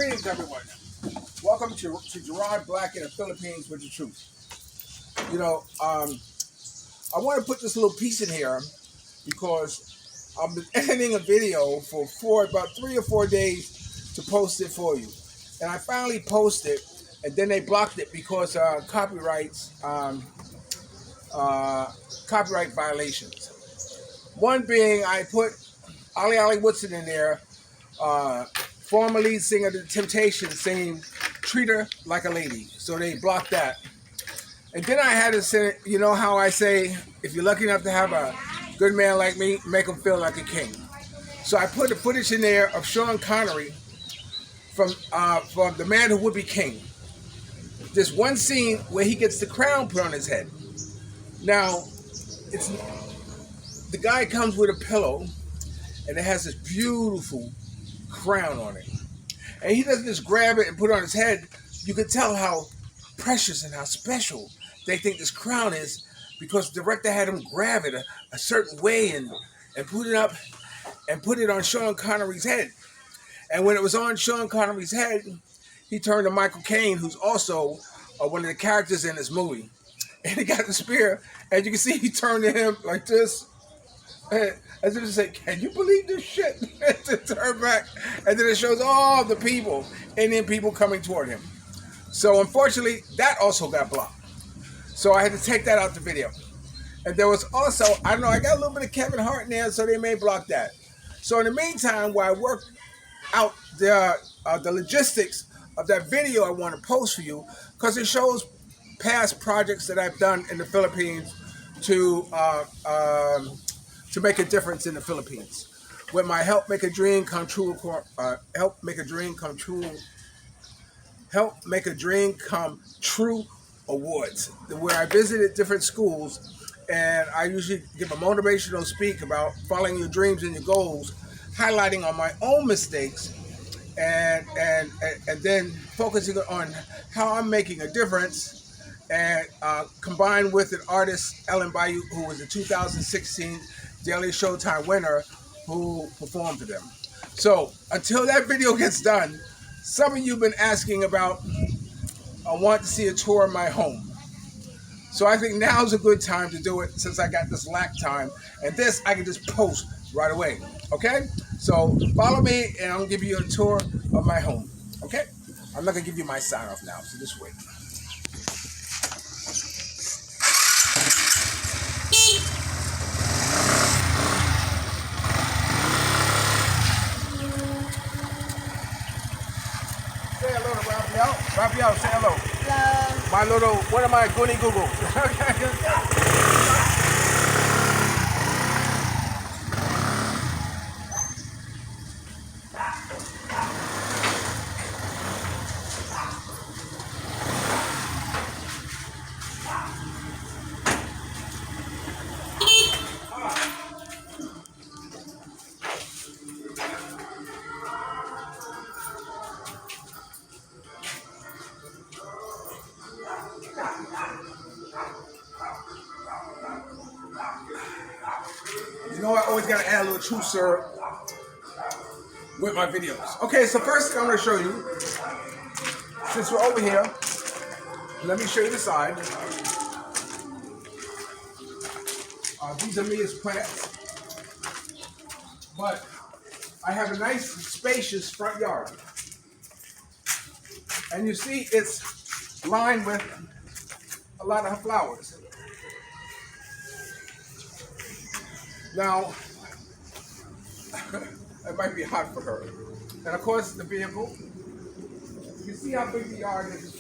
Greetings, everyone. Welcome to Gerard Black in the Philippines with the truth. You know, I want to put this little piece in here because I've been editing a video for about 3 or 4 days to post it for you. And I finally posted, and then they blocked it because copyright violations. One being I put Ali Woodson in there, former lead singer of The Temptations, saying "treat her like a lady," so they blocked that. And then I had to say, you know how I say, if you're lucky enough to have a good man like me, make him feel like a king. So I put the footage in there of Sean Connery from The Man Who Would Be King. This one scene where he gets the crown put on his head. Now, the guy comes with a pillow, and it has this beautiful crown on it. And he doesn't just grab it and put it on his head. You can tell how precious and how special they think this crown is because the director had him grab it a certain way and put it up and put it on Sean Connery's head. And when it was on Sean Connery's head, he turned to Michael Caine, who's also one of the characters in this movie. And he got the spear, and you can see he turned to him like this, as if to say, "Can you believe this shit?" To turn back, and then it shows all the people, Indian people coming toward him. So unfortunately, that also got blocked. So I had to take that out the video. And there was also, I don't know, I got a little bit of Kevin Hart in there, so they may block that. So in the meantime, while I work out the logistics of that video I want to post for you, because it shows past projects that I've done in the Philippines to make a difference in the Philippines. With my Help Make a Dream Come True awards, where I visited different schools, and I usually give a motivational speak about following your dreams and your goals, highlighting on my own mistakes, and then focusing on how I'm making a difference, and combined with an artist, Ellen Bayou, who was the 2016 Daily Showtime winner, who performed for them. So until that video gets done, some of you have been asking about, I want to see a tour of my home. So I think now's a good time to do it since I got this lack time. And this I can just post right away. Okay? So follow me and I'll give you a tour of my home. Okay? I'm not going to give you my sign off now, so just wait. Say hello to Raphael. Raphael, say hello. Hello. My little, what am I, Goonie Google? You know, I always got to add a little truth, sir, with my videos. Okay, so first I'm going to show you, since we're over here, let me show you the side. These are me as plants. But I have a nice, spacious front yard. And you see it's lined with a lot of flowers. Now, it might be hot for her. And of course, the vehicle. You can see how big the yard is. It's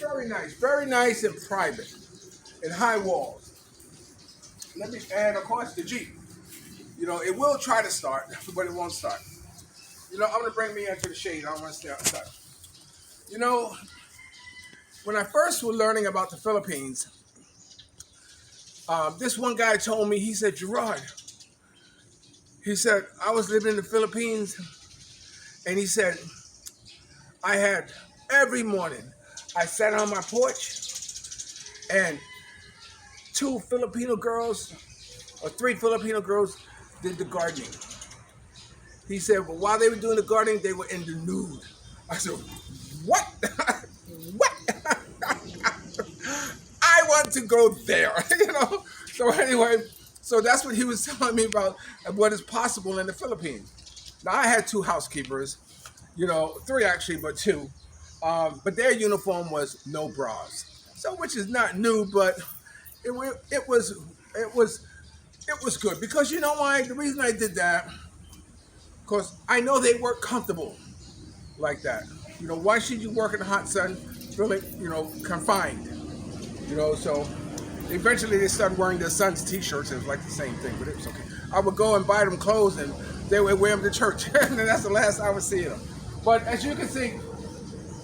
very nice and private, and high walls. And of course, the Jeep. You know, it will try to start, but it won't start. You know, I'm gonna bring me into the shade. I don't want to stay outside. You know, when I first was learning about the Philippines, this one guy told me, he said, "Gerard," he said, "I was living in the Philippines," and he said, "I had every morning, I sat on my porch, and 2 Filipino girls or 3 Filipino girls did the gardening." He said, "But while they were doing the gardening, they were in the nude." I said, what? What? I want to go there, So anyway, so that's what he was telling me about what is possible in the Philippines. Now I had two housekeepers, three actually, but two. But their uniform was no bras, so which is not new, but it was it was good because you know why? The reason I did that, because I know they weren't comfortable like that. Why should you work in the hot sun feeling, confined? So eventually they started wearing their son's t-shirts. It was like the same thing, but it was okay. I would go and buy them clothes and they would wear them to church. And that's the last I would see them. But as you can see,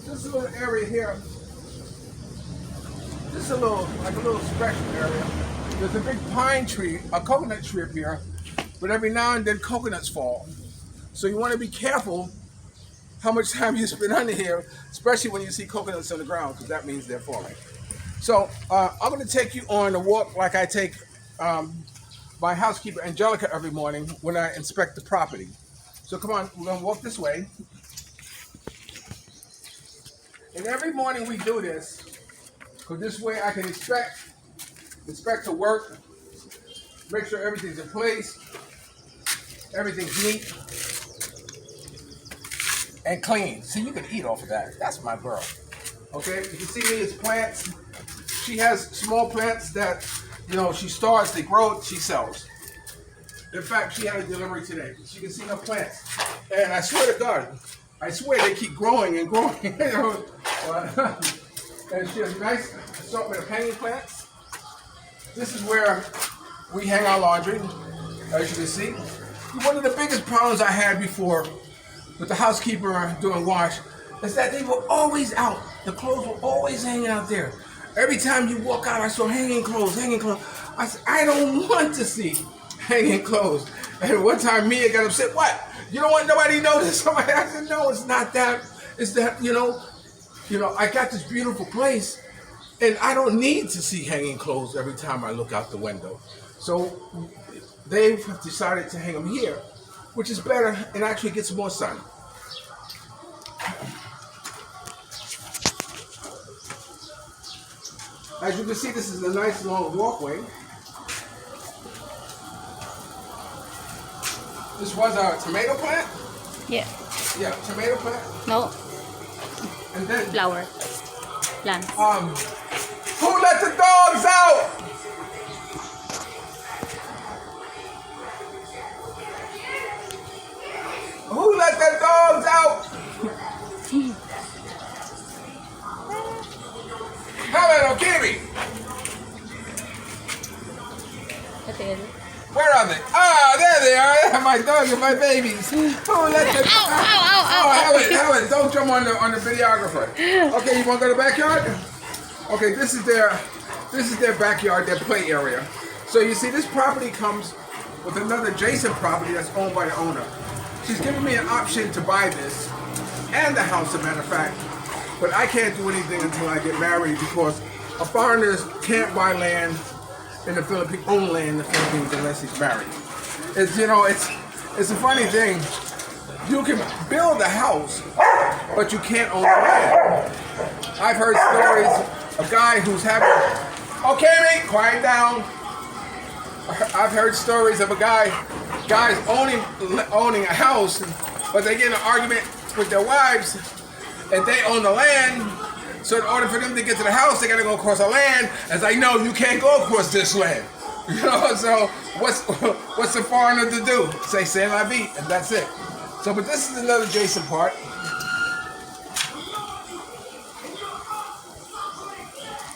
this little area here, this is a little special area. There's a big pine tree, a coconut tree up here, but every now and then coconuts fall. So you want to be careful how much time you spend under here, especially when you see coconuts on the ground, because that means they're falling. So I'm going to take you on a walk like I take my housekeeper Angelica every morning when I inspect the property. So come on, we're going to walk this way. And every morning we do this, because this way I can inspect the work, make sure everything's in place, everything's neat and clean. See, you can eat off of that. That's my girl. Okay, you can see these plants. She has small plants that, she starts, they grow, she sells. In fact, she had a delivery today. You can see her plants. And I swear to God, they keep growing and growing. And she has a nice assortment of hanging plants. This is where we hang our laundry, as you can see. One of the biggest problems I had before with the housekeeper doing wash is that they were always out. The clothes were always hanging out there. Every time you walk out, I saw hanging clothes. I said, I don't want to see hanging clothes. And one time Mia got upset, what? You don't want nobody to notice? I said, no, it's not that. It's that, I got this beautiful place and I don't need to see hanging clothes every time I look out the window. So they've decided to hang them here, which is better and actually gets more sun. As you can see, this is a nice long walkway. This was a tomato plant? Yeah. Yeah, tomato plant. No. And then Flower. Plants. Who let the dogs out? Who let the dogs out? Hello, Kimmy. Where are they? Ah, there they are. My dogs and my babies. Who let the Helen, don't jump on the videographer. Okay, you want to go to the backyard? Okay, this is their backyard, their play area. So you see, this property comes with another adjacent property that's owned by the owner. She's given me an option to buy this and the house, as a matter of fact, but I can't do anything until I get married because a foreigner can't buy land in the Philippines, own land in the Philippines unless he's married. It's a funny thing. You can build a house, but you can't own the land. I've heard stories of a guy who's having, okay, mate, quiet down. I've heard stories of guys owning a house, but they get in an argument with their wives, and they own the land. So in order for them to get to the house, they got to go across the land. As I know, you can't go across this land. So what's the foreigner to do? Say "c'est la vie," and that's it. So, but this is another adjacent part.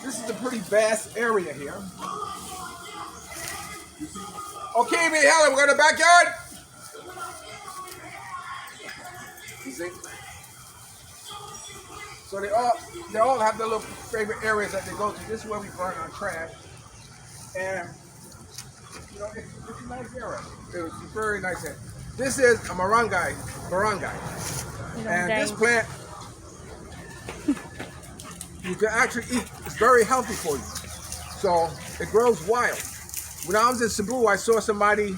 This is a pretty vast area here. Okay, me, Helen, we're going to the backyard. You see? So they all have their little favorite areas that they go to. This is where we burn our trash. And, it's a nice area. It's a very nice area. This is a barangay. And this plant, you can actually eat. It's very healthy for you. So it grows wild. When I was in Cebu, I saw somebody,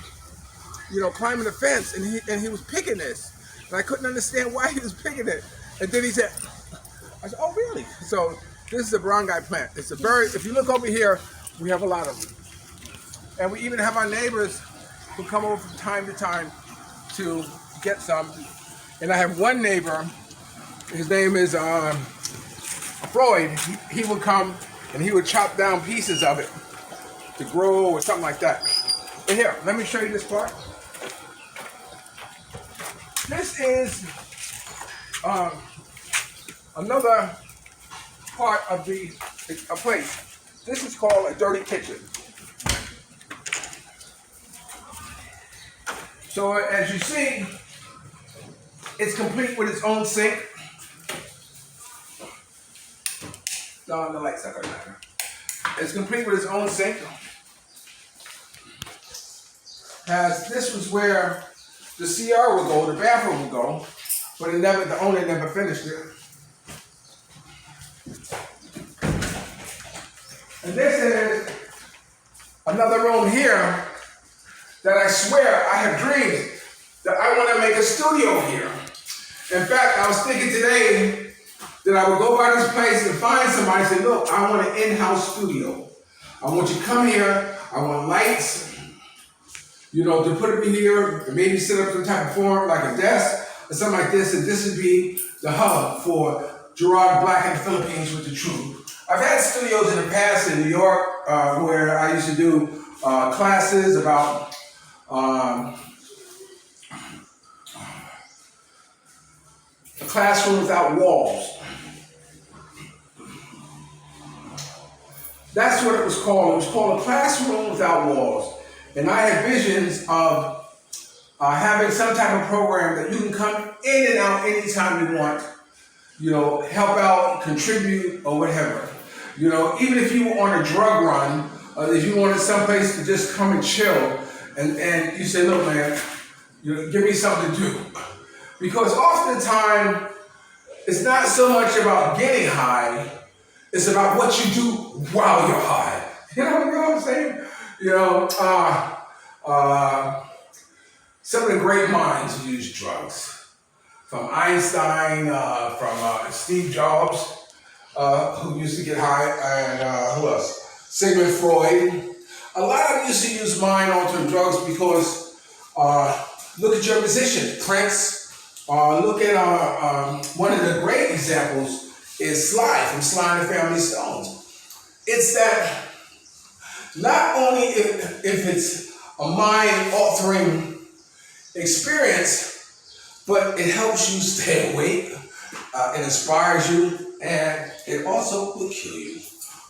climbing the fence, and he was picking this. And I couldn't understand why he was picking it. And then he said, I said, oh, really? So this is a barangay plant. It's a very, if you look over here, we have a lot of them. And we even have our neighbors who come over from time to time to get some. And I have one neighbor, his name is Freud. He would come and he would chop down pieces of it to grow or something like that. And here, let me show you this part. This is another part of a place. This is called a dirty kitchen. So as you see, it's complete with its own sink. No, the lights are going. It's complete with its own sink. This was where the CR would go, the bathroom would go, but the owner never finished it. And this is another room here that I swear I have dreamed that I want to make a studio here. In fact, I was thinking today that I would go by this place and find somebody and say, look, I want an in-house studio. I want you to come here. I want lights, to put it here, and maybe set up some type of form, like a desk or something like this, and this would be the hub for Gerard Black and the Philippines with the truth. I've had studios in the past in New York where I used to do classes about a classroom without walls. That's what it was called. It was called a classroom without walls. And I had visions of having some type of program that you can come in and out anytime you want, help out, contribute, or whatever. Even if you were on a drug run, if you wanted someplace to just come and chill, and you say, look, man, give me something to do. Because oftentimes, it's not so much about getting high, it's about what you do while you're high. You know what I'm saying? Some of the great minds use drugs. From Einstein, from Steve Jobs, who used to get high, and who else? Sigmund Freud. A lot of them used to use mind-altering drugs because, look at your musician, Prince. Look at one of the great examples is Sly from Sly and the Family Stones. It's that not only if it's a mind-altering experience, but it helps you stay awake, it inspires you, and it also will kill you.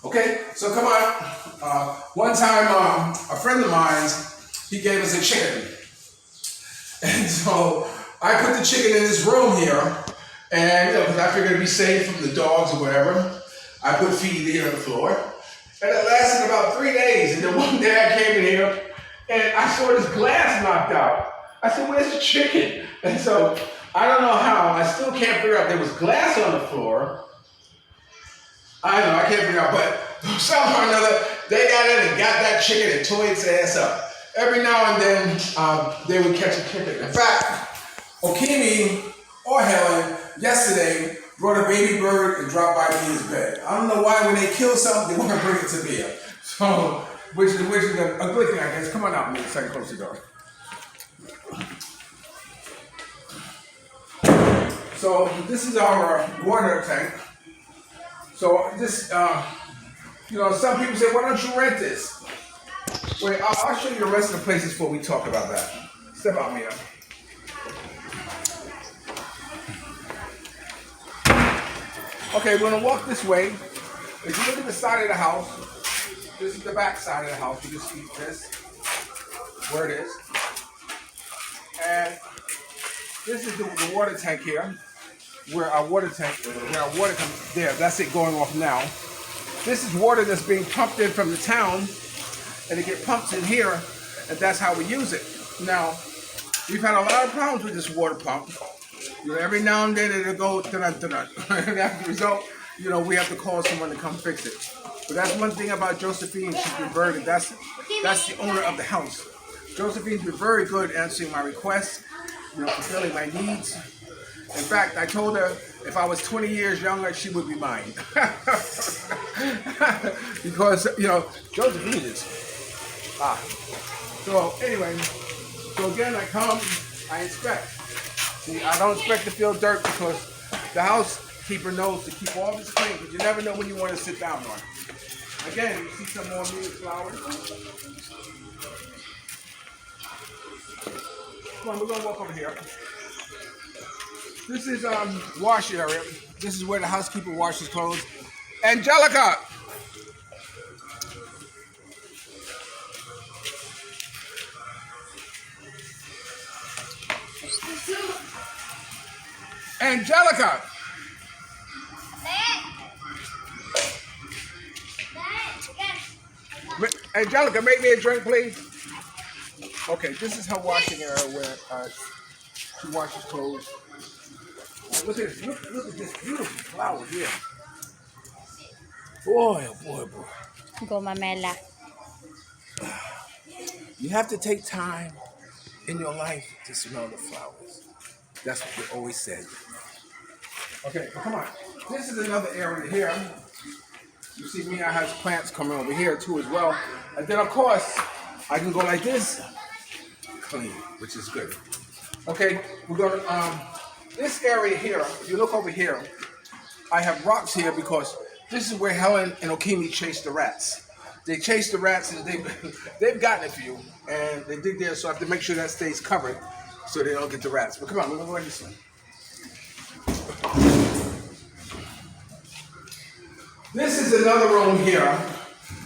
Okay, so come on. One time, a friend of mine, he gave us a chicken. And so I put the chicken in this room here, and because I figured it'd be safe from the dogs or whatever, I put feed here on the floor. And it lasted about 3 days. And then one day I came in here, and I saw this glass knocked out. I said, where's the chicken? And so I don't know how. I still can't figure out. There was glass on the floor. I know, I can't figure out, but somehow or another, they got in and got that chicken and tore its ass up. Every now and then, they would catch a chicken. In fact, Okimi or Helen yesterday brought a baby bird and dropped by Mia's bed. I don't know why when they kill something, they want to bring it to Mia. So, which is a good thing, I guess. Come on out, Mia, so I can close the door. So this is our water tank. So this, some people say, why don't you rent this? Wait, I'll show you the rest of the places before we talk about that. Step out, Mia. Okay, we're gonna walk this way. If you look at the side of the house, this is the back side of the house. You can see this, where it is. And this is the water tank here, where our water comes there. That's it going off now. This is water that's being pumped in from the town, and it gets pumped in here, and that's how we use it. Now, we've had a lot of problems with this water pump. Every now and then it'll go dun-dun-dun-dun. And as a result, we have to call someone to come fix it. But that's one thing about Josephine. She's been very good. That's the owner of the house. Josephine's been very good answering my requests, fulfilling my needs. In fact, I told her if I was 20 years younger, she would be mine. Because, you know, Joseph Venus. So anyway, so again, I come, I inspect. See, I don't expect to feel dirt because the housekeeper knows to keep all this clean, because you never know when you want to sit down on it. Again, you see some more muted flowers. Come on, we're gonna walk over here. This is wash area. This is where the housekeeper washes clothes. Angelica! Angelica! Angelica, make me a drink, please. Okay, this is her washing area where she washes clothes. Look at this. Look at this beautiful flower here. Boy, oh boy, boy. Go mamela. You have to take time in your life to smell the flowers. That's what they always said. Okay, come on. This is another area here. You see me, I have plants coming over here too as well. And then of course, I can go like this, clean, which is good. Okay, we're gonna, this area here, if you look over here, I have rocks here because this is where Helen and Okimi chased the rats. They chased the rats and they've gotten a few, and they dig there, so I have to make sure that stays covered so they don't get the rats. But come on, we're gonna go in this one. This is another room here.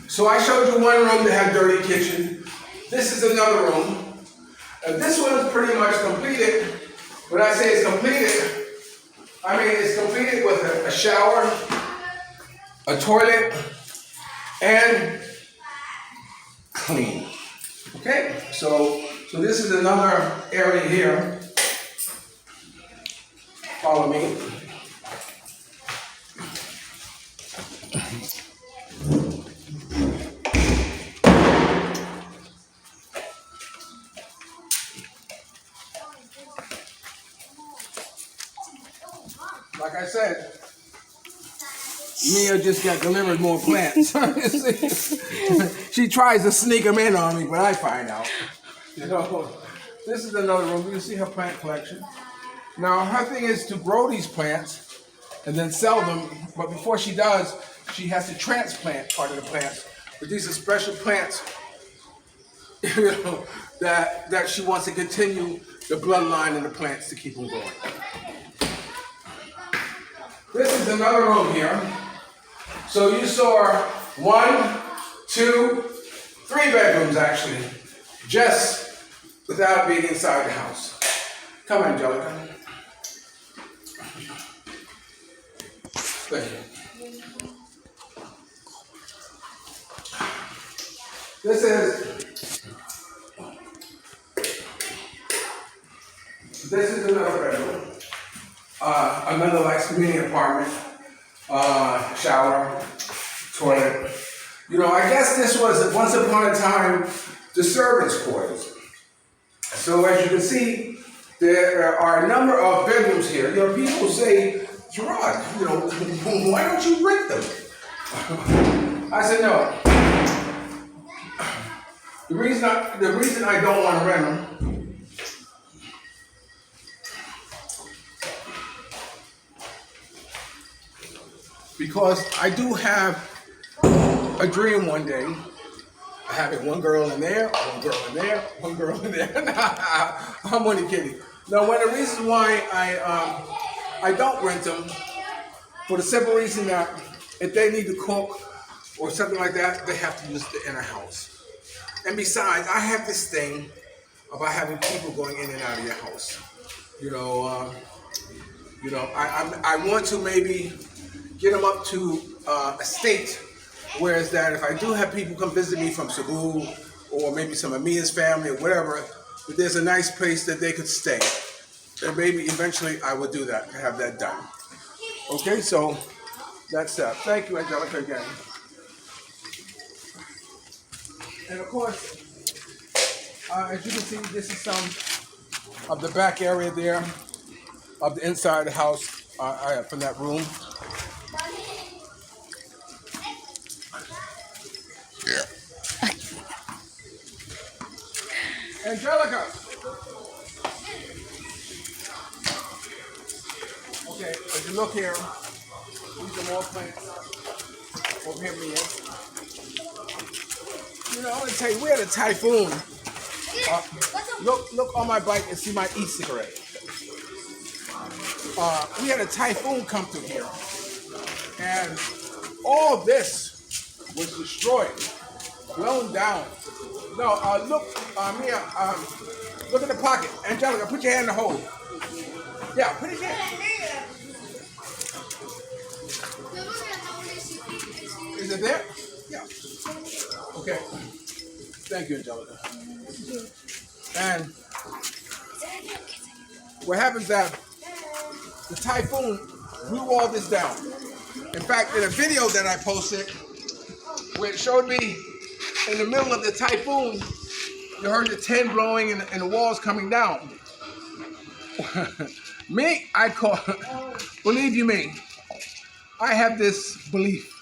So I showed you one room that had dirty kitchen. This is another room. And this one is pretty much completed. When I say it's completed, I mean it's completed with a shower, a toilet, and clean. Okay, so this is another area here. Follow me. Like I said, Mia just got delivered more plants. She tries to sneak them in on me, but I find out. You know, this is another room. You can see her plant collection. Now, her thing is to grow these plants and then sell them. But before she does, she has to transplant part of the plants. But these are special plants, you know, that she wants to continue the bloodline in the plants to keep them going. This is another room here. So you saw 1, 2, 3 bedrooms actually, just without being inside the house. Come on, Angelica. Thank you. This is another bedroom. Another like community apartment, shower, toilet. You know, I guess this was once upon a time the servants' quarters. So as you can see, there are a number of bedrooms here. You know, people say, Gerard, you know, why don't you rent them? I said no. The reason I don't want to rent them because I do have a dream one day of having one girl in there, one girl in there, one girl in there. I'm only kidding. Now, one of the reasons why I don't rent them, for the simple reason that if they need to cook or something like that, they have to use the inner house. And besides, I have this thing about having people going in and out of your house. You know, I want to maybe get them up to a state, whereas that if I do have people come visit me from Cebu or maybe some of Mia's family or whatever, that there's a nice place that they could stay. And maybe eventually I will do that, have that done. Okay, so that's that. Thank you, Angelica, again. And of course, as you can see, this is some of the back area there of the inside of the house. from that room. Angelica. Okay, as you look here, these are more plants. Over here, Mia. You know, I want to tell you, we had a typhoon. Look on my bike and see my e-cigarette. We had a typhoon come through here, and all this was destroyed, blown down. No, look, Mia, look at the pocket. Angelica, put your hand in the hole. Yeah, put it in. Is it there? Yeah. Okay. Thank you, Angelica. And what happens is that the typhoon blew all this down. In fact, in a video that I posted, where it showed me in the middle of the typhoon, you heard the tin blowing and the walls coming down. Me, believe you me, I have this belief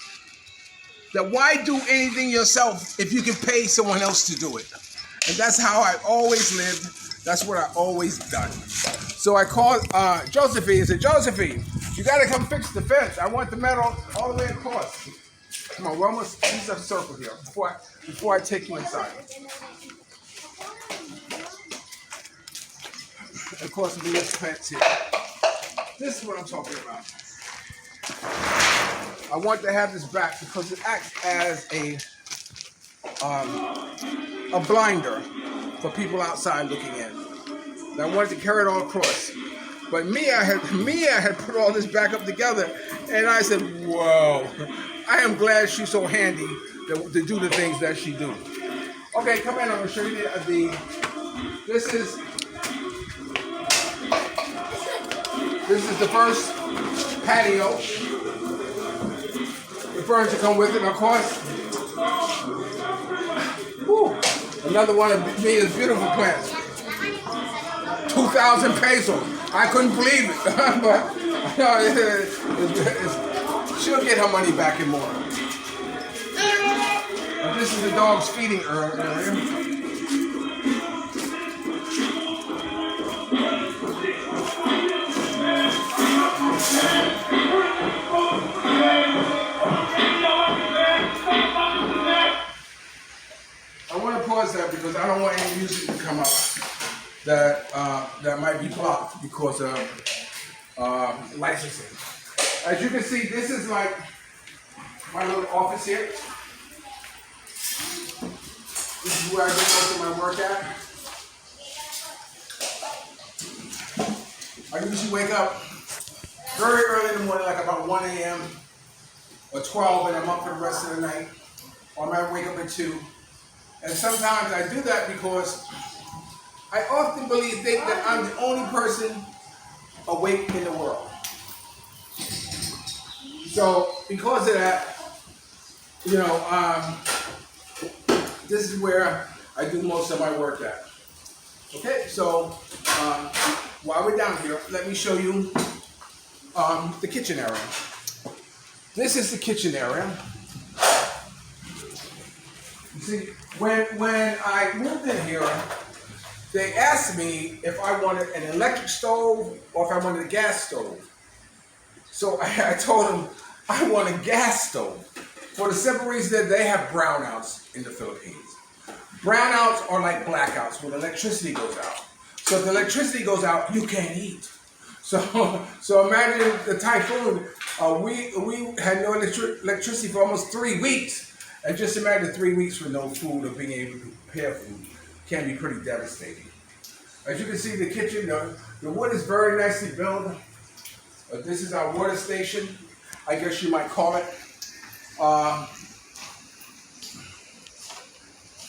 that why do anything yourself if you can pay someone else to do it? And that's how I always lived. That's what I always done. So I called Josephine and said, Josephine, you gotta come fix the fence. I want the metal all the way across. Come on, we're almost in a circle here before I take you inside. Of course, we have plants here. This is what I'm talking about. I want to have this back because it acts as a blinder for people outside looking in. And I wanted to carry it all across. But Mia had put all this back up together, and I said, whoa, I am glad she's so handy to do the things that she do. Okay, come in, I'm gonna show you this is the first patio. The furniture come with it, and of course, another one of Mia's beautiful plants. 2,000 pesos. I couldn't believe it, but she'll get her money back in more. And this is the dog's feeding area. I want to pause that because I don't want any music to come up that might be blocked because of licensing. As you can see, this is like my little office here. This is where I do most of my work at. I usually wake up very early in the morning, like about 1 a.m. or 12, and I'm up for the rest of the night. Or I might wake up at 2. And sometimes I do that because I often think that I'm the only person awake in the world. So because of that, you know, this is where I do most of my work at. Okay, so while we're down here, let me show you the kitchen area. This is the kitchen area. You see, when I moved in here, they asked me if I wanted an electric stove or if I wanted a gas stove. So I told them I want a gas stove for the simple reason that they have brownouts in the Philippines. Brownouts are like blackouts when electricity goes out. So if the electricity goes out, you can't eat. So imagine the typhoon. We had no electricity for almost 3 weeks. And just imagine 3 weeks with no food or being able to prepare food can be pretty devastating. As you can see, the kitchen, the wood is very nicely built. This is our water station, I guess you might call it.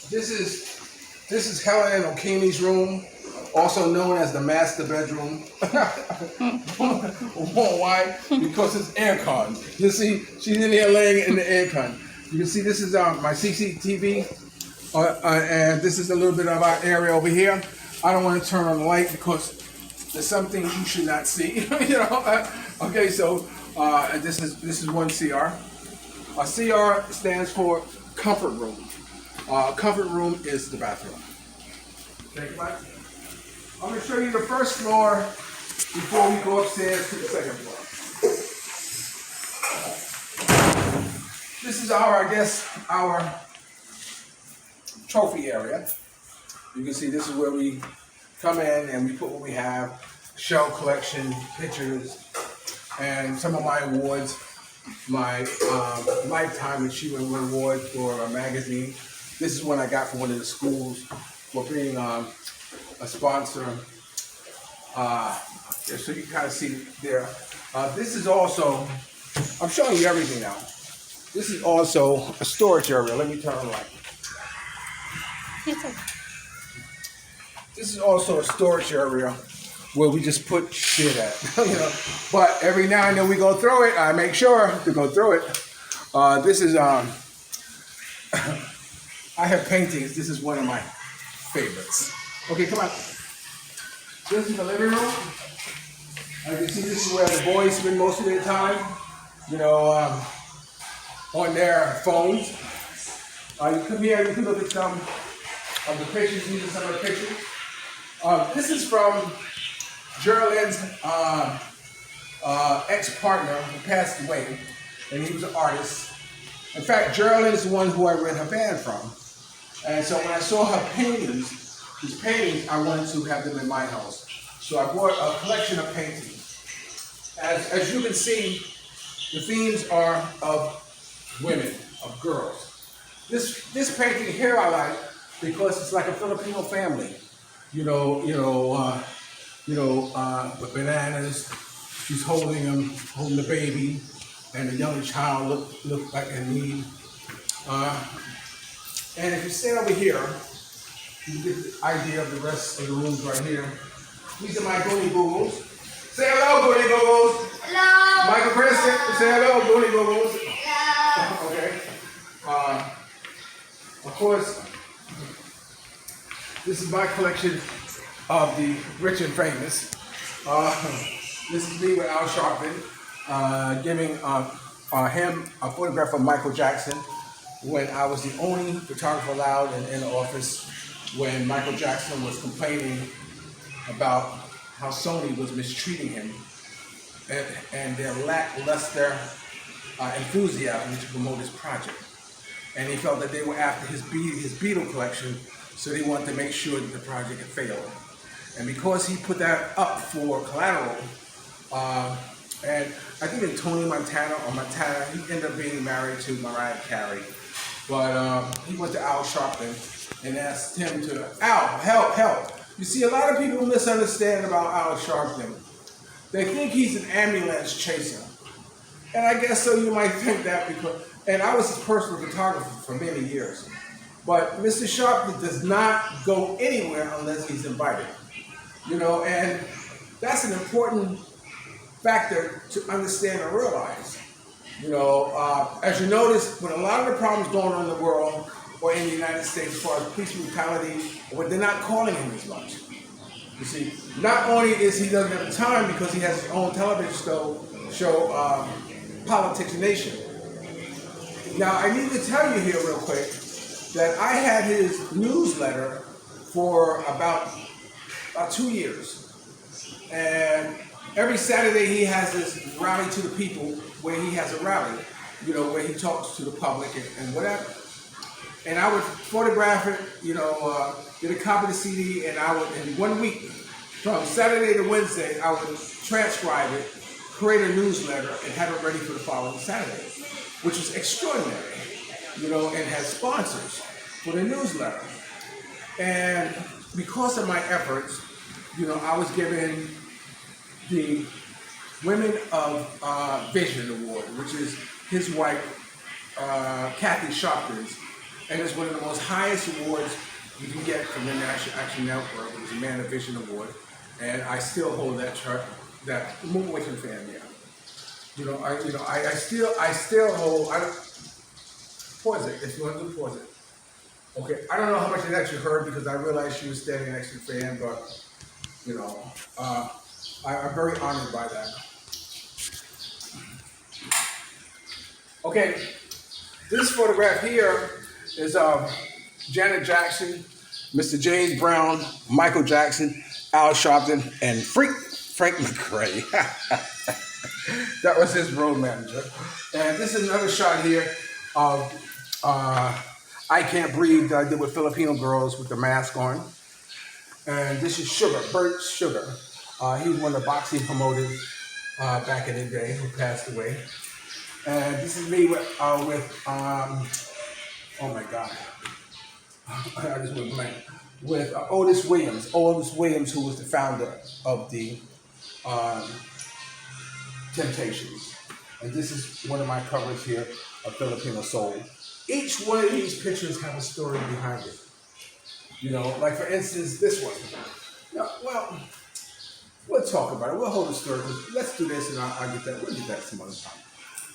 This is Helen and Okimi's room, also known as the master bedroom. Why? Because it's aircon. You see, she's in here laying in the aircon. You can see this is my CCTV, and this is a little bit of our area over here. I don't want to turn on the light because there's some things you should not see. You know. Okay, so and this is one CR. A CR stands for comfort room. Comfort room is the bathroom. Okay, come on. I'm going to show you the first floor before we go upstairs to the second floor. This is our, I guess, our trophy area. You can see this is where we come in and we put what we have, shell collection, pictures, and some of my awards. My Lifetime Achievement Award for a magazine. This is one I got from one of the schools for being a sponsor. So you can kind of see there. This is also, I'm showing you everything now. This is also a storage area. Let me turn on the light. This is also a storage area where we just put shit at, you know. But every now and then we go through it. I make sure to go through it. This is I have paintings. This is one of my favorites. Okay, come on. This is the living room. As you see, this is where the boys spend most of their time, you know, on their phones. You come here, you can look at some of the pictures. These are some of the pictures. This is from Gerard'S ex-partner who passed away, and he was an artist. In fact, Gerard'S is the one who I read her band from. And so when I saw her paintings, these paintings, I wanted to have them in my house. So I bought a collection of paintings. As you can see, the themes are of women, of girls. This painting here I like because it's like a Filipino family. With bananas. She's holding the baby, and the young child look like in need. And if you stand over here, you get the idea of the rest of the rooms right here. These are my Goody Googles. Say hello, Goody Googles. Hello. Michael Preston, say hello, Goody Googles. Hello. Okay. Of course, this is my collection of the rich and famous. This is me with Al Sharpton, giving him a photograph of Michael Jackson when I was the only photographer allowed in the office when Michael Jackson was complaining about how Sony was mistreating him and their lackluster enthusiasm to promote his project. And he felt that they were after his Beatle collection, so they wanted to make sure that the project had failed. And because he put that up for collateral, and I think in Tony Montana, he ended up being married to Mariah Carey. But he went to Al Sharpton and asked him to, Al, help. You see, a lot of people misunderstand about Al Sharpton. They think he's an ambulance chaser. And I guess so you might think that because, and I was his personal photographer for many years. But Mr. Sharpton does not go anywhere unless he's invited. You know, and that's an important factor to understand and realize. You know, as you notice, with a lot of the problems going on in the world or in the United States as far as police brutality, they're not calling him as much. You see, not only is he doesn't have the time because he has his own television show Politics Nation. Now, I need to tell you here real quick that I had his newsletter for about 2 years. And every Saturday he has this rally to the people where he has a rally, you know, where he talks to the public and whatever. And I would photograph it, you know, get a copy of the CD, and I would, in 1 week, from Saturday to Wednesday, I would transcribe it, create a newsletter, and have it ready for the following Saturday, which is extraordinary, you know, and has sponsors for the newsletter. And because of my efforts, you know, I was given the Women of Vision Award, which is his wife, Kathy Sharpton's, and it's one of the most highest awards you can get from the National Action Network. It was a Man of Vision Award, and I still hold that chart. That move away from the fan, yeah. I still hold. Pause it if you want to pause it. Okay, I don't know how much of that you heard because I realized she was standing next to the fan, but you know, I'm very honored by that. Okay, this photograph here is Janet Jackson, Mr. James Brown, Michael Jackson, Al Sharpton, and Frank McRae. That was his road manager. And this is another shot here of I Can't Breathe that I did with Filipino girls with the mask on. And this is Sugar, Bert Sugar. He was one of the boxing promoters back in the day who passed away. And this is me with oh my God, I just went blank. With Otis Williams, who was the founder of the Temptations. And this is one of my covers here of Filipino Soul. Each one of these pictures have a story behind it. You know, like for instance, this one. No, well, we'll talk about it. We'll hold the story. Let's do this and I'll get that. We'll get that some other time.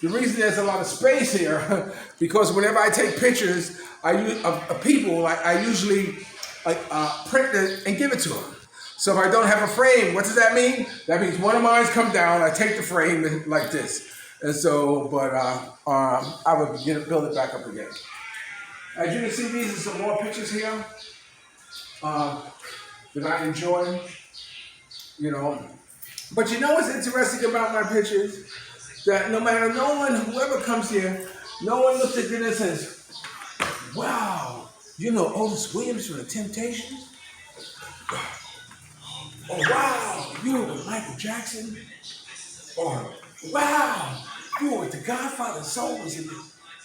The reason there's a lot of space here, because whenever I take pictures of people, I usually print it and give it to them. So if I don't have a frame, what does that mean? That means one of mine come down, I take the frame like this. And so, but I would build it back up again. As you can see, these are some more pictures here that I enjoy, you know. But you know what's interesting about my pictures? That no matter whoever comes here, no one looks at it and says, wow, you know Otis Williams from the Temptations? Or wow, you were with Michael Jackson? Or wow, you were with the Godfather Soul.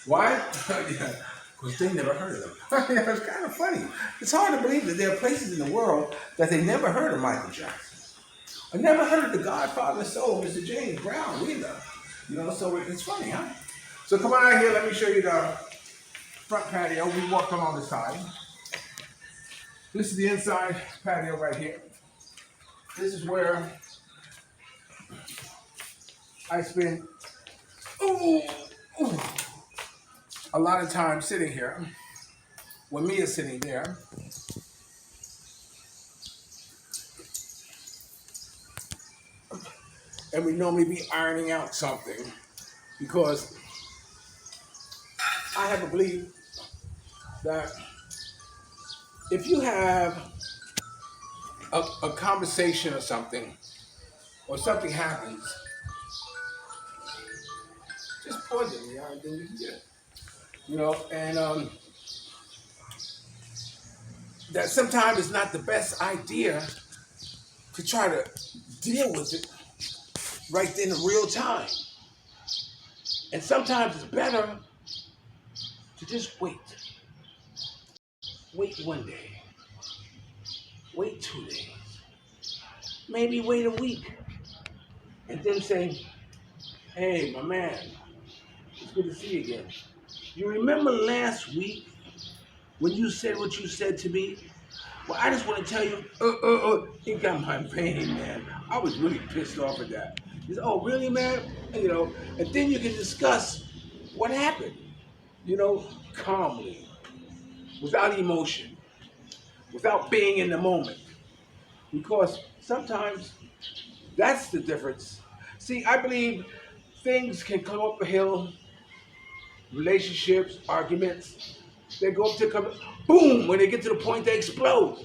Why? Yeah, because they never heard of them. Yeah, it's kind of funny. It's hard to believe that there are places in the world that they never heard of Michael Jackson. I never heard of the Godfather Soul, Mr. James Brown either. You know, so it's funny, huh? So come on out here, let me show you the front patio. We walked along the side. This is the inside patio right here. This is where I spend a lot of time sitting here when Mia's sitting there. And we normally be ironing out something because I have a belief that if you have a conversation or something happens, just pause it, yeah, and then you can get it. You know, and that sometimes it's not the best idea to try to deal with it right then in real time. And sometimes it's better to just wait. Wait one day. Wait 2 days. Maybe wait a week. And then say, hey, my man, it's good to see you again. You remember last week when you said what you said to me? Well, I just want to tell you, it got my pain, man. I was really pissed off at that. He said, oh, really, man? You know, and then you can discuss what happened, you know, calmly, without emotion, without being in the moment. Because sometimes that's the difference. See, I believe things can come up a hill, relationships, arguments, they go up to come, boom, when they get to the point, they explode.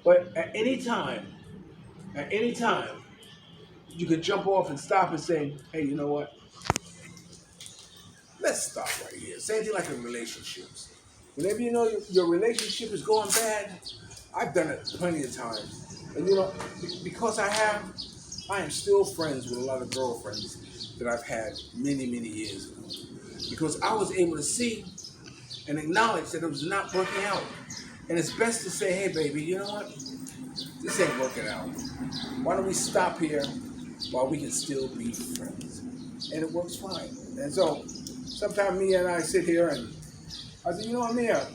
But at any time, you can jump off and stop and say, hey, you know what? Let's stop right here. Same thing like in relationships. Whenever you know your relationship is going bad, I've done it plenty of times. And you know, because I am still friends with a lot of girlfriends that I've had many, many years ago. Because I was able to see and acknowledge that it was not working out. And it's best to say, hey, baby, you know what? This ain't working out. Why don't we stop here while we can still be friends? And it works fine. And so sometimes Mia and I sit here and I say, you know what, Mia?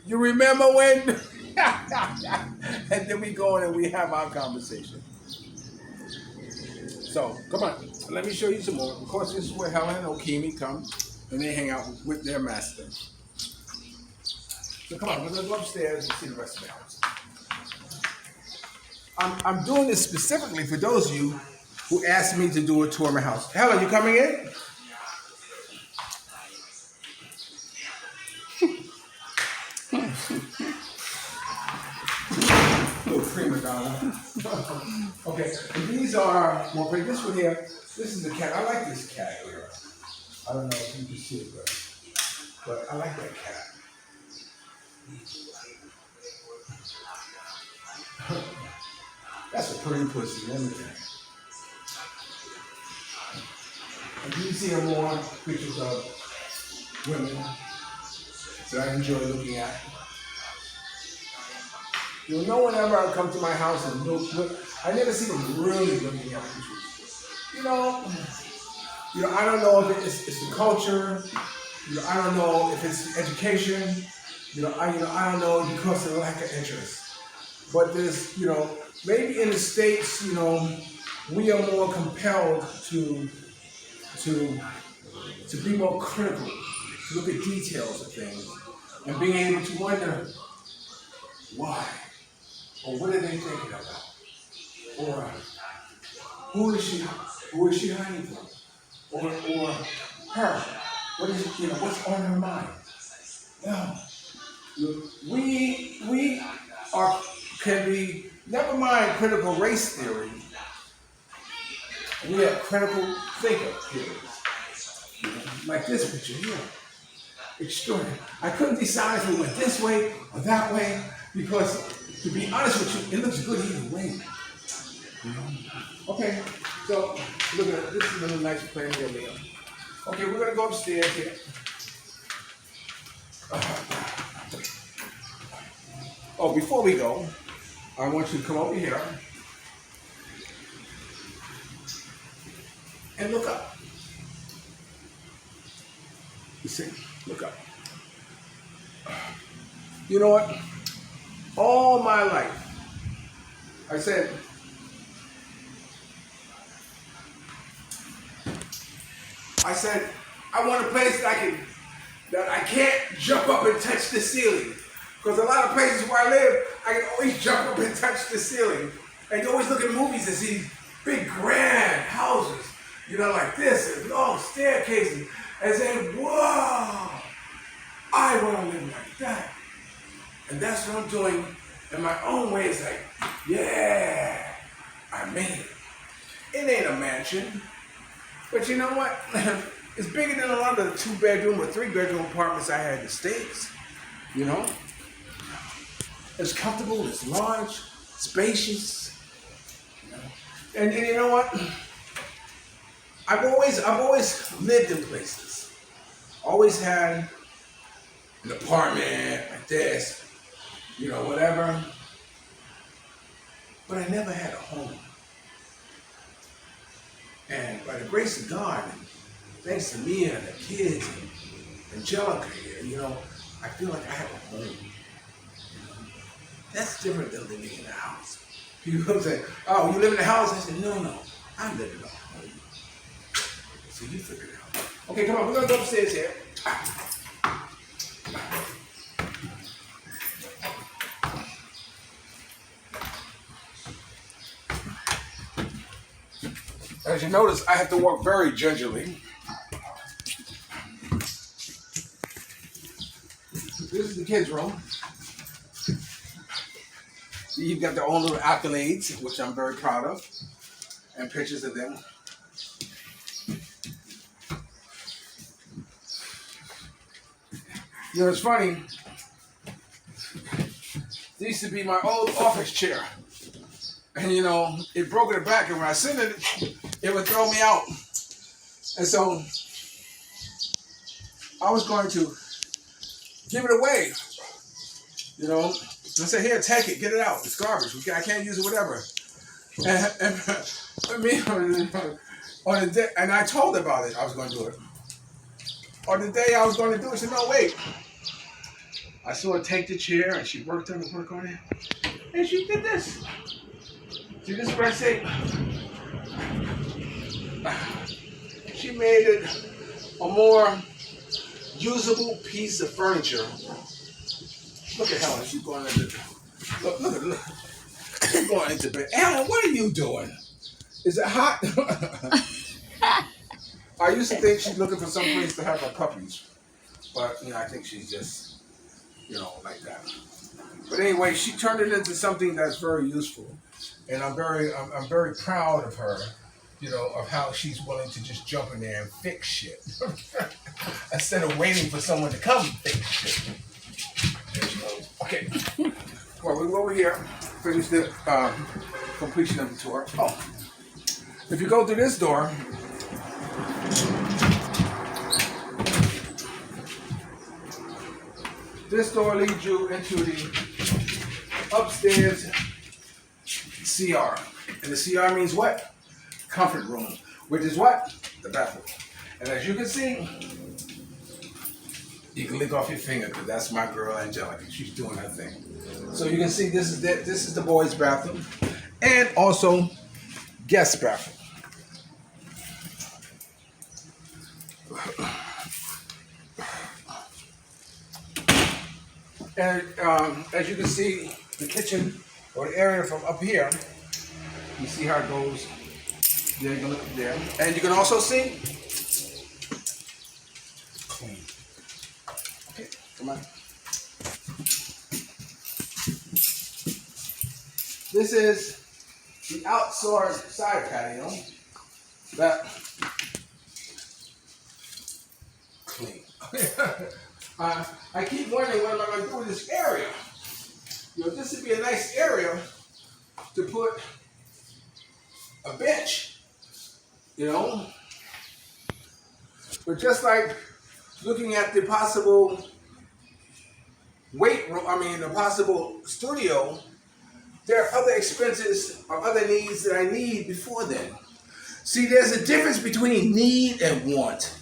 You remember when? And then we go in and we have our conversation. So, come on. Let me show you some more. Of course, this is where Helen and Okimi come and they hang out with their master. So come on, we're going to go upstairs and see the rest of the house. I'm doing this specifically for those of you who asked me to do a tour of my house. Helen, you coming in? Little prima donna. Okay, and these are, well, this one here, this is the cat. I like this cat here. I don't know if you can see it, but I like that cat. That's a pretty pussy, let me tell you. And these here are more pictures of women that I enjoy looking at. You'll know whenever I come to my house and look, I never see them really looking at pictures. You know, I don't know if it's the culture. I don't know if it's the education. I don't know because of the lack of interest. But there's, maybe in the States, we are more compelled to be more critical, to look at details of things, and being able to wonder why, or what are they thinking about, or who is she hiding from, or her, what's on her mind. No, we can be, never mind critical race theory, we are critical thinker theories. Like this picture here. Extraordinary. I couldn't decide if it went this way or that way because, to be honest with you, it looks good either way. Okay, so look at it. This is a nice plain meal. Okay, we're going to go upstairs here. Oh, before we go, I want you to come over here and look up. You see? Look up. You know what? All my life, I said, I want a place that I can't jump up and touch the ceiling. Because a lot of places where I live, I can always jump up and touch the ceiling. And you always look at movies and see big grand houses, like this, and long staircases, and say, whoa, I want to live like that. And that's what I'm doing in my own way. It's like, yeah, I made it. It ain't a mansion, but you know what? It's bigger than a lot of the 2-bedroom or 3-bedroom apartments I had in the States, It's comfortable, it's large, spacious, And you know what? I've always lived in places. Always had an apartment like this, whatever. But I never had a home. And by the grace of God, thanks to me and the kids and Angelica here, I feel like I have a home. That's different than living in a house. People say, oh, you live in a house? I said, no, I live in a home. So you figure it out. Okay, come on, we're going to go upstairs here. As you notice, I have to walk very gingerly. This is the kids' room. You've got their own little accolades, which I'm very proud of, and pictures of them. It's funny. This used to be my old office chair. And, it broke in the back, and when I sit in it, it would throw me out. And so, I was going to give it away. I said, here, take it, get it out. It's garbage. I can't use it, whatever. And me, on the day, and I told her about it, I was going to do it. On the day I was going to do it, she said, no, wait. I saw her take the chair, and she worked on it. And she did this. See, this is what I say. She made it a more usable piece of furniture. Look at Helen, she's going to look. She's going into bed. Alan, what are you doing? Is it hot? I used to think she's looking for some place to have her puppies, but I think she's just, like that. But anyway, she turned it into something that's very useful, and I'm very proud of her. Of how she's willing to just jump in there and fix shit instead of waiting for someone to come fix shit. There she goes. Okay. Well, we go over here, finish the completion of the tour. Oh, if you go through this door, this door leads you into the upstairs CR. And the CR means what? Comfort room, which is what? The bathroom. And as you can see, you can lick off your finger because that's my girl Angelica. She's doing her thing. So you can see this is the boys' bathroom, and also guest bathroom. And as you can see, the kitchen or the area from up here, you see how it goes. There, you can look there, and you can also see clean. Okay, come on. This is the outside side patio that clean. I keep wondering what am I going to do with this area. This would be a nice area to put a bench. But just like looking at the possible weight room, the possible studio, there are other expenses or other needs that I need before then. See, there's a difference between need and want,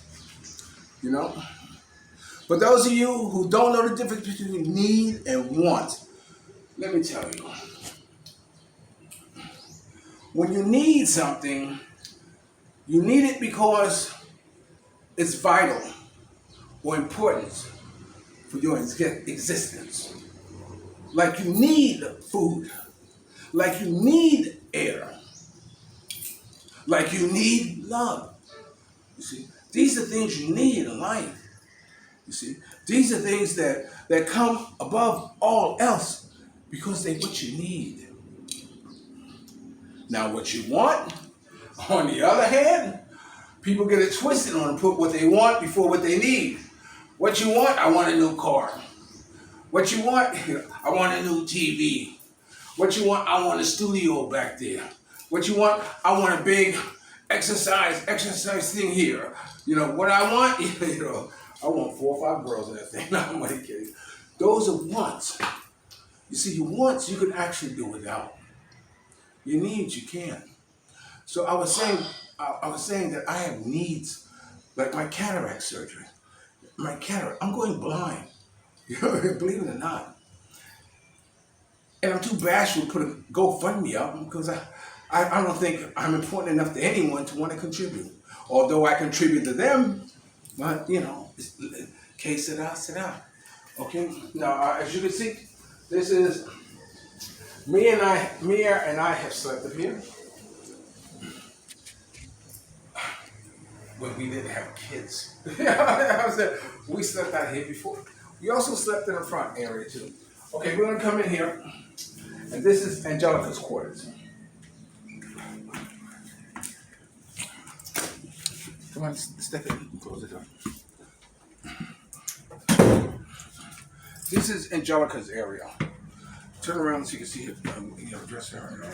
For those of you who don't know the difference between need and want, let me tell you. When you need something, you need it because it's vital or important for your existence. Like you need food. Like you need air. Like you need love. You see, these are things you need in life. You see, these are things that come above all else because they're what you need. Now, what you want, on the other hand, people get it twisted on and put what they want before what they need. What you want, I want a new car. What you want, I want a new TV. What you want, I want a studio back there. What you want, I want a big exercise thing here. What I want, I want 4 or 5 girls in that thing. No, I'm only kidding. Those are wants. You see, your wants you can actually do without. Your needs you can. So I was saying that I have needs, like my cataract surgery. I'm going blind. Believe it or not. And I'm too bashful to put a GoFundMe up because I don't think I'm important enough to anyone to want to contribute. Although I contribute to them, but que será. Okay. Now, as you can see, this is Mia and I have slept up here when we didn't have kids. We slept out here before. We also slept in the front area too. Okay, we're gonna come in here, and this is Angelica's quarters. Come on, step in, close the door. This is Angelica's area. Turn around so you can see it, dresser.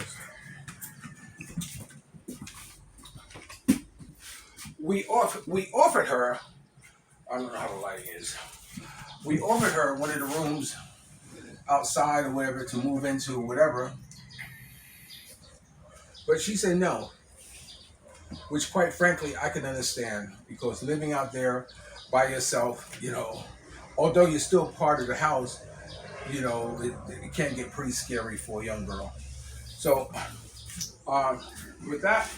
We offered her, I don't know how the lighting is. We offered her one of the rooms outside or whatever to move into, whatever. But she said no, which quite frankly I can understand, because living out there by yourself, although you're still part of the house, it can get pretty scary for a young girl. So, with that,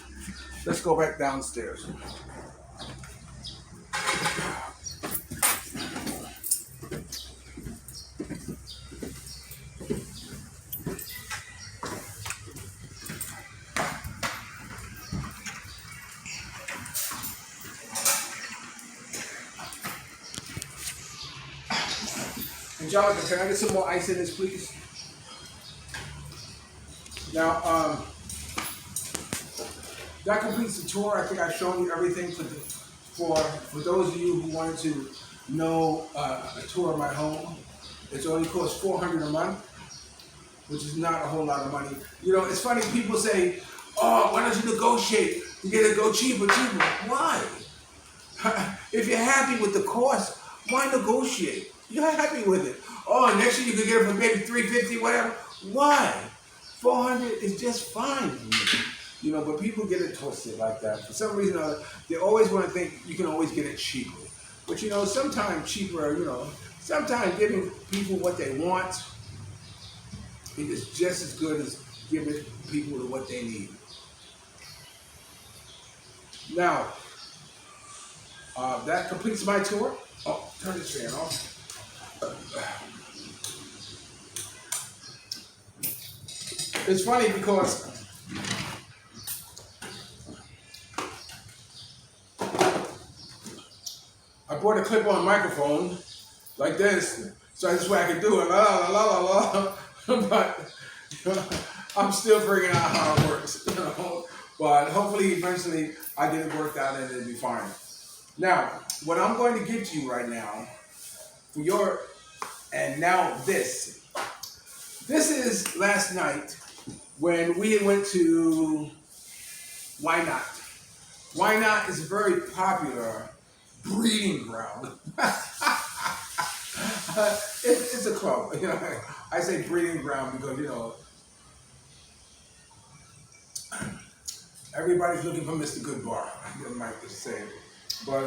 let's go back downstairs. Angelica, can I get some more ice in this, please? Now, that completes the tour. I think I've shown you everything for those of you who wanted to know a tour of my home. It's only cost $400 a month, which is not a whole lot of money. You know, it's funny, people say, oh, why don't you negotiate? You get to go cheaper. Why? If you're happy with the cost, why negotiate? You're happy with it. Oh, next year you could get it for maybe $350, whatever. Why? $400 is just fine for me. You know, but people get it twisted like that. For some reason or other, they always want to think you can always get it cheaper. But you know, sometimes cheaper, you know, sometimes giving people what they want is just as good as giving people what they need. Now, that completes my tour. Oh, turn this fan off. It's funny because I bought a clip-on microphone like this, so this way I can do it, la la la la la. But you know, I'm still figuring out how it works, you know. But hopefully, eventually, I get it worked out and it'll be fine. Now, what I'm going to give to you right now, for your, and now this is last night when we went to Why Not. Why Not is a very popular breeding ground. It's a club, you know. I say breeding ground because, you know, everybody's looking for Mr. Goodbar, you might just say. But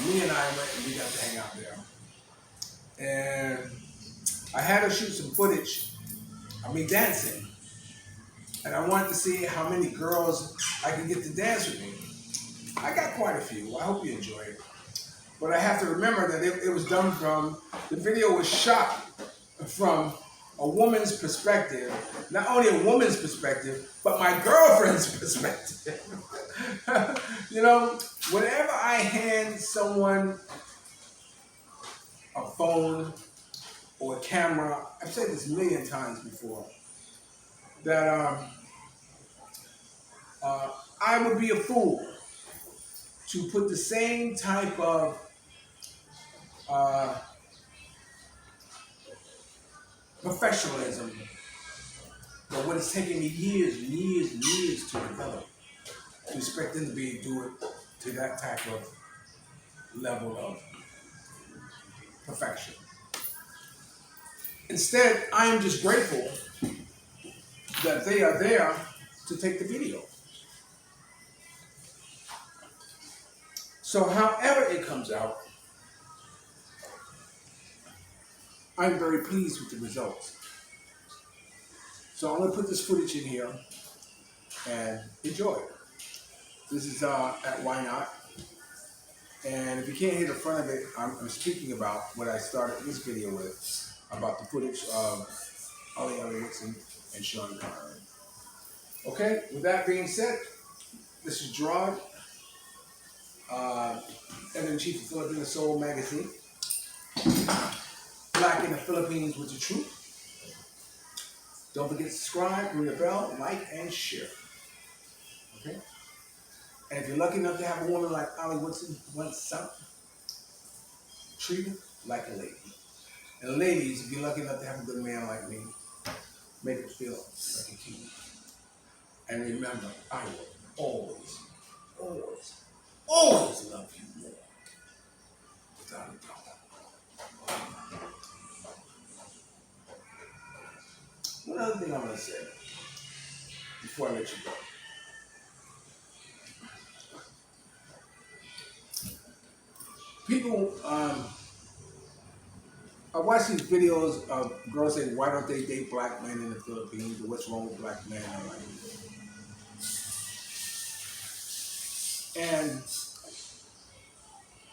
me and I went and we got to hang out there. And I had her shoot some footage of me dancing. And I wanted to see how many girls I could get to dance with me. I got quite a few. I hope you enjoy it. But I have to remember that it was done from, the video was shot from a woman's perspective. Not only a woman's perspective, but my girlfriend's perspective. You know, whenever I hand someone a phone or a camera, I've said this a million times before, that I would be a fool to put the same type of professionalism, but what it's taken me years and years and years to develop, to expect them to do it to that type of level of perfection. Instead, I am just grateful that they are there to take the video. So however it comes out, I'm very pleased with the results. So I'm going to put this footage in here and enjoy it. This is at Why Not. And if you can't hear the front of it, I'm speaking about what I started this video with, about the footage of Ollie Woodson and Sean Connery. Okay, with that being said, this is Gerard, editor-in-chief of Filipino Soul magazine. Black in the Philippines with the truth. Don't forget to subscribe, ring the bell, like, and share. Okay? And if you're lucky enough to have a woman like Ollie Woodson wants something, treat her like a lady. And ladies, if you're lucky enough to have a good man like me, make it feel like a king. And remember, I will always, always, always love you more. Without a doubt. One other thing I'm going to say before I let you go. People, I watch these videos of girls saying, why don't they date black men in the Philippines? Or what's wrong with black men? And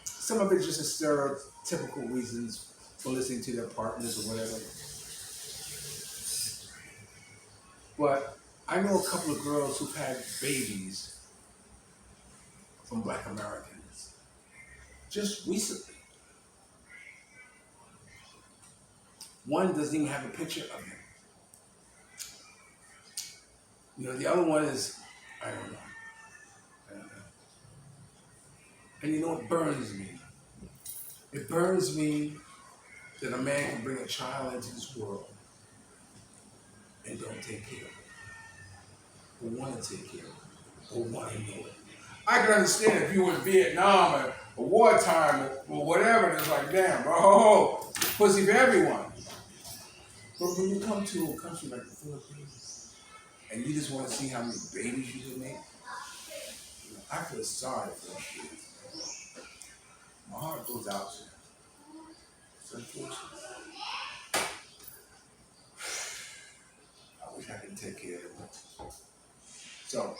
some of it's just a stereotypical reasons for listening to their partners or whatever. But I know a couple of girls who've had babies from black Americans just recently. One doesn't even have a picture of him. You know, the other one is, I don't know. And you know, it burns me. It burns me that a man can bring a child into this world and don't take care of it, or want to take care of it, or want to know it. I can understand if you were in Vietnam or wartime or whatever, and it's like, damn, bro, pussy for everyone. But when you come to a country like the Philippines and you just want to see how many babies you can make, you know, I feel sorry for those kids. My heart goes out to them. It's unfortunate. I wish I could take care of them. So,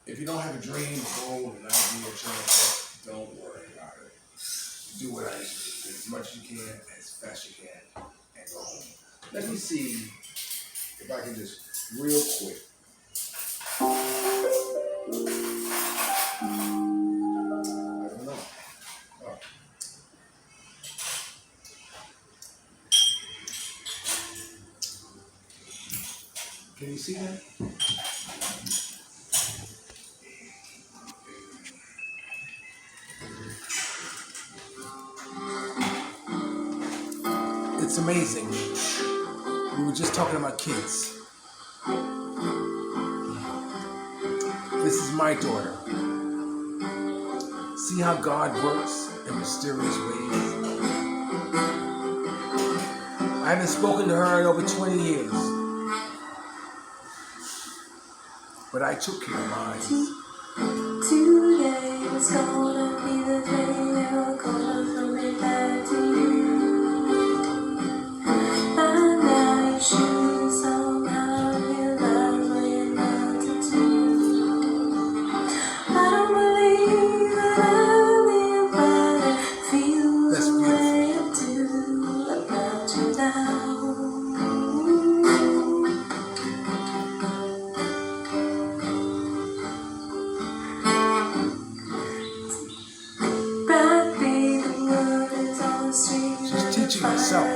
if you don't have a dream, a goal, an idea, a chance, don't worry about it. Do what I used to do, as much as you can, as fast as you can, and go home. Let me see if I can just real quick. I don't know. Oh. Can you see that? It's amazing. We were just talking about kids. This is my daughter. See how God works in mysterious ways. I haven't spoken to her in over 20 years. But I took care of mine. Today was gonna be the day you're gonna throw me back to you. And now you should somehow realize what you're not to do. I don't believe that anybody feels the way I do about you now. She's teaching herself.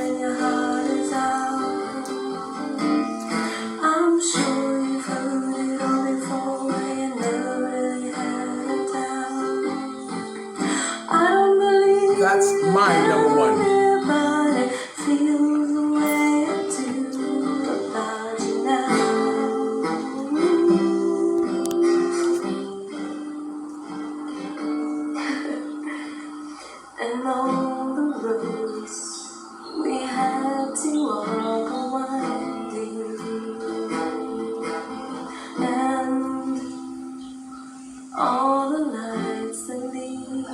I'm sure you've heard it all before, you never really had it down. I don't believe that's my number one. everybody feels the way I do about you now. And all the roads we had to walk are winding, and all the lights that lead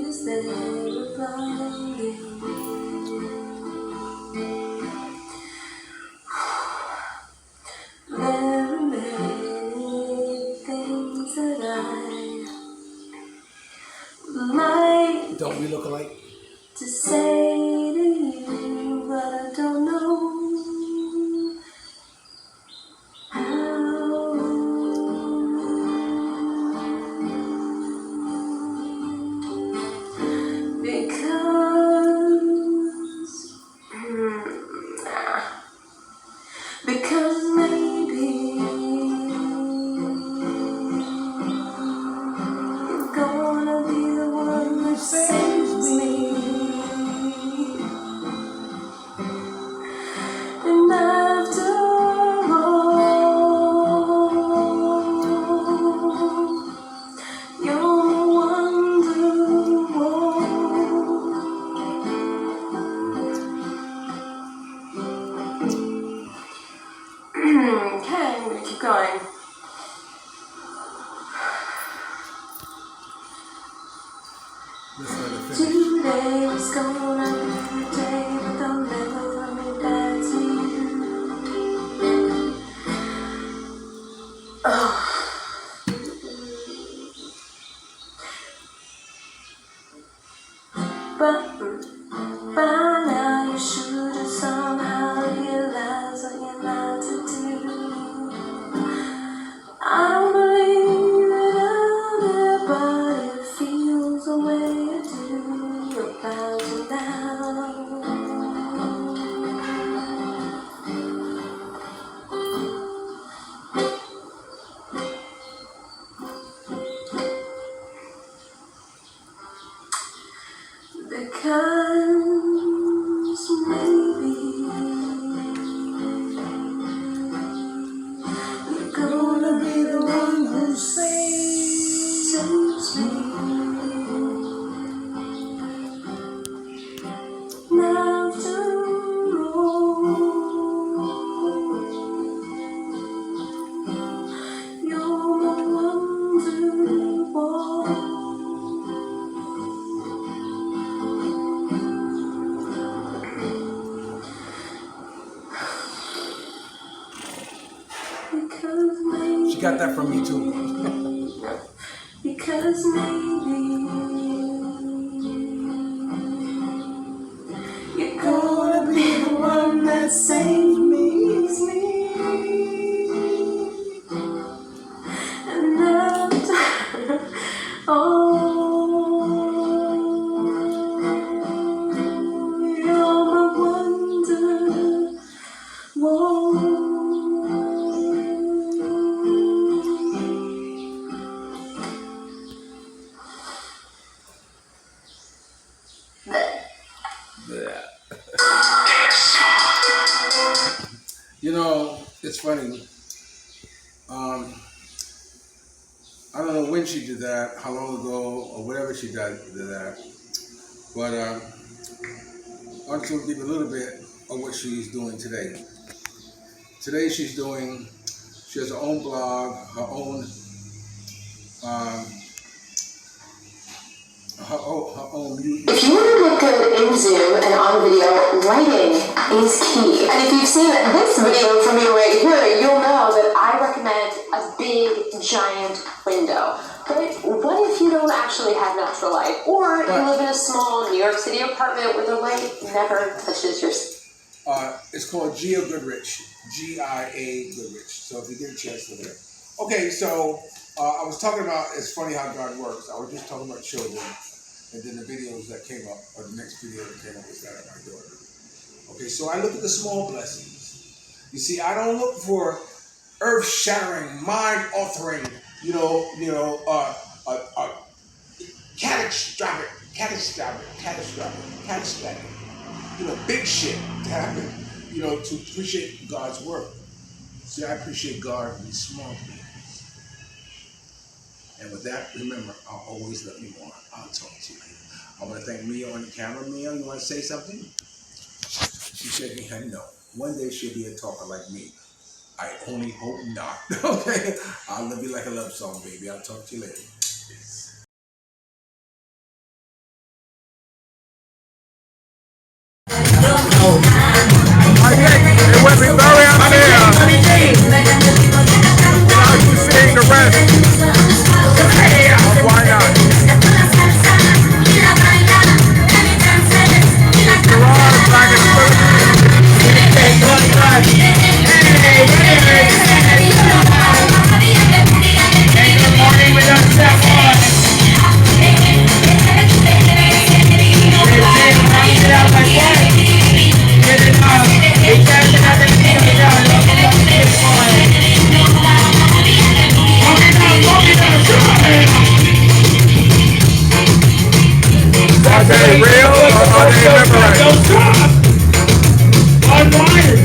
us there are blinding. There are many things that I might Don't we look alike? to say to you, but I don't know how. Because maybe you're gonna be the one that saves me. And after all, you're wonderful. Okay, I'm gonna keep going. Today was gonna be the day, but they'll never let me back to you. Oh. But by now you should have somehow realized what you're not to do. I don't believe that everybody feels the way you do about you Because maybe you're gonna be the one who saves me. After all, you're the wonderwall. Because maybe She got that from me too. because maybe you're gonna be the one that saves me. And after you're my wonderwall. You know, it's funny. I don't know when she did that, how long ago, or whatever she did that. But I want to give you a little bit of what she's doing today. Today she has her own blog, her own music. If you want to look good in Zoom and on video, lighting is key. And if you've seen this video from me right here, you'll know that I recommend a big, giant window. But what if you don't actually have natural light? Or you live in a small New York City apartment where the light never touches your skin? It's called Gia Goodrich, G-I-A Goodrich. So if you get a chance, look at it. Okay, so I was talking about, it's funny how God works. I was just talking about children, and then the videos that came up, or the next video that came up was that of my daughter. Okay, so I look at the small blessings. You see, I don't look for earth-shattering, mind-altering, catastrophic, big shit to happen, to appreciate God's work. See, I appreciate God in these small things. And with that, remember, I'll always love you more. I'll talk to you later. I want to thank Mia on the camera. Mia, you want to say something? She said, hey, no. One day she'll be a talker like me. I only hope not. Okay? I'll love you like a love song, baby. I'll talk to you later. It would be very unfair without you seeing the rest. Why not? Gerard'S back in the Philippines. Hey, good morning with us, Are they real or are they memorized? Don't stop! I'm wired!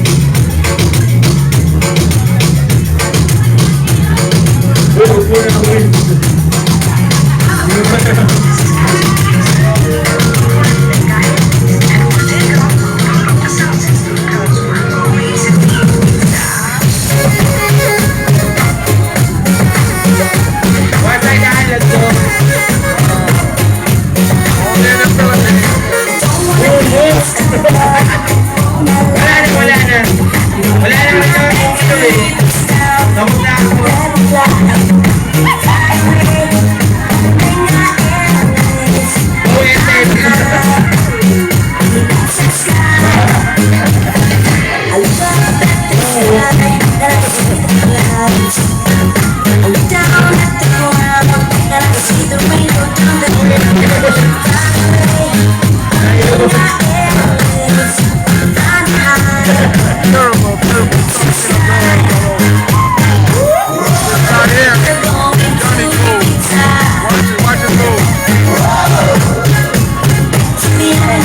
Yeah.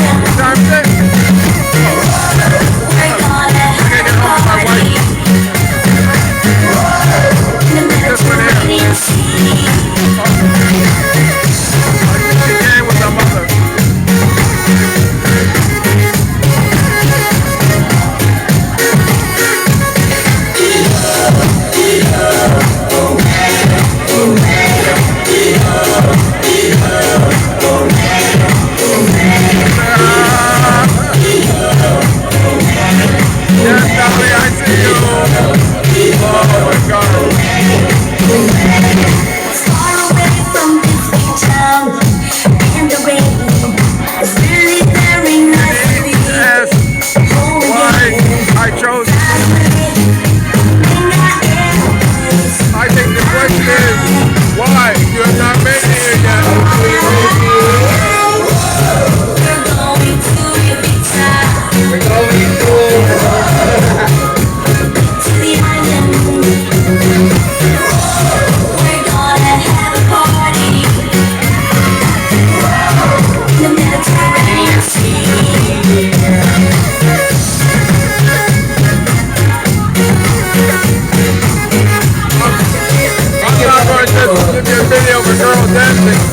dancing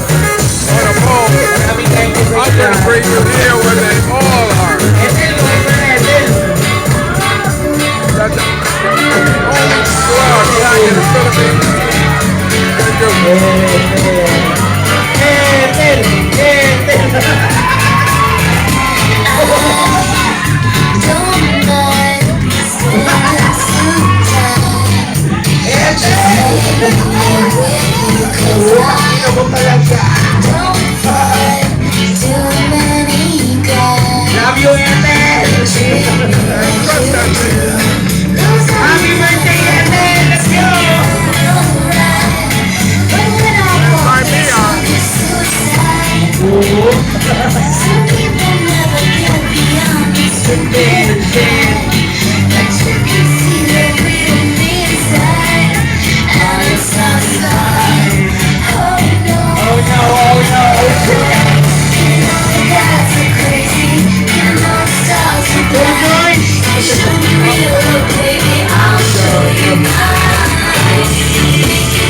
on a pole. I'm going to bring you here where they all are. That's only 12 back in the Philippines. Love you, Ellen. Happy birthday, Ellen. Let's go. Some people never get beyond this forbidden. But you can see the real me inside. And it's outside. Oh no. Oh no, oh no. You know the guys are crazy. You know the stars are blind. Show me real, baby. I'll show you mine.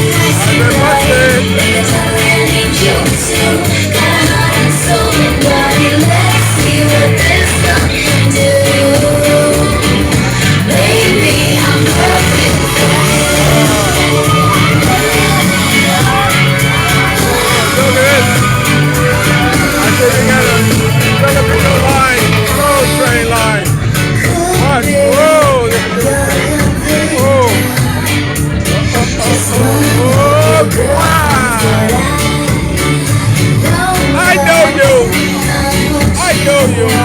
Nice and bright. There's never an angel too. Got a heart and soul and body. Let's see what this song can do. Baby, I'm perfect for you. Look at this. I put together Filipino line, slow train line. Watch, whoa, whoa. Oh, wow. I know you. I know you.